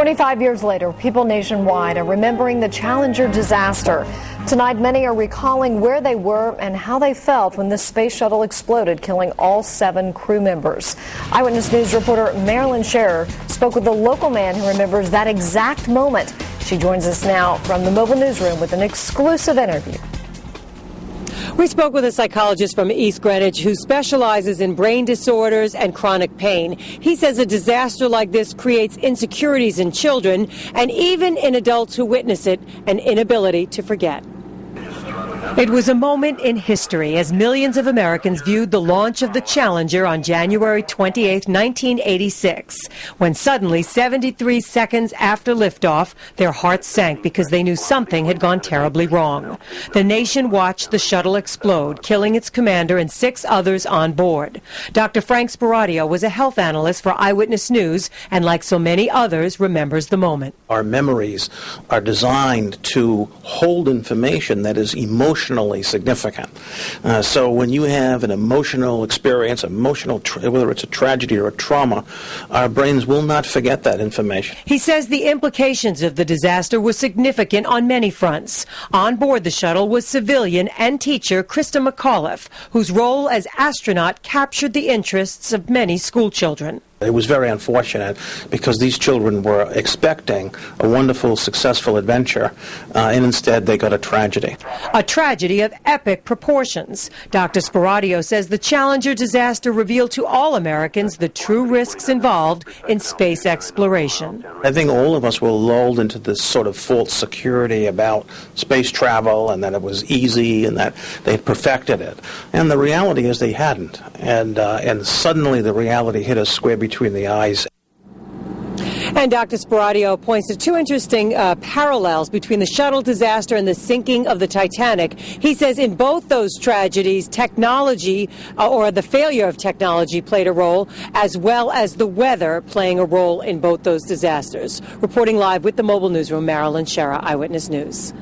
25 years later, people nationwide are remembering the Challenger disaster. Tonight, many are recalling where they were and how they felt when the space shuttle exploded, killing all 7 crew members. Eyewitness News reporter Marilyn Scherer spoke with a local man who remembers that exact moment. She joins us now from the mobile newsroom with an exclusive interview. We spoke with a psychologist from East Greenwich who specializes in brain disorders and chronic pain. He says a disaster like this creates insecurities in children and even in adults who witness it, an inability to forget. It was a moment in history as millions of Americans viewed the launch of the Challenger on January 28, 1986, when suddenly, 73 seconds after liftoff, their hearts sank because they knew something had gone terribly wrong. The nation watched the shuttle explode, killing its commander and 6 others on board. Dr. Frank Sparadio was a health analyst for Eyewitness News and, like so many others, remembers the moment. Our memories are designed to hold information that is emotionally significant. So when you have an emotional experience, whether it's a tragedy or a trauma, our brains will not forget that information. He says the implications of the disaster were significant on many fronts. On board the shuttle was civilian and teacher Krista McAuliffe, whose role as astronaut captured the interests of many school children. It was very unfortunate because these children were expecting a wonderful, successful adventure, and instead they got a tragedy. A tragedy of epic proportions. Dr. Sparadio says the Challenger disaster revealed to all Americans the true risks involved in space exploration. I think all of us were lulled into this sort of false security about space travel and that it was easy and that they had perfected it. And the reality is they hadn't. And suddenly the reality hit us square between the eyes. And Dr. Sparadio points to 2 interesting parallels between the shuttle disaster and the sinking of the Titanic. He says in both those tragedies, technology or the failure of technology played a role, as well as the weather playing a role in both those disasters. Reporting live with the mobile newsroom, Marilyn Scherer, Eyewitness News.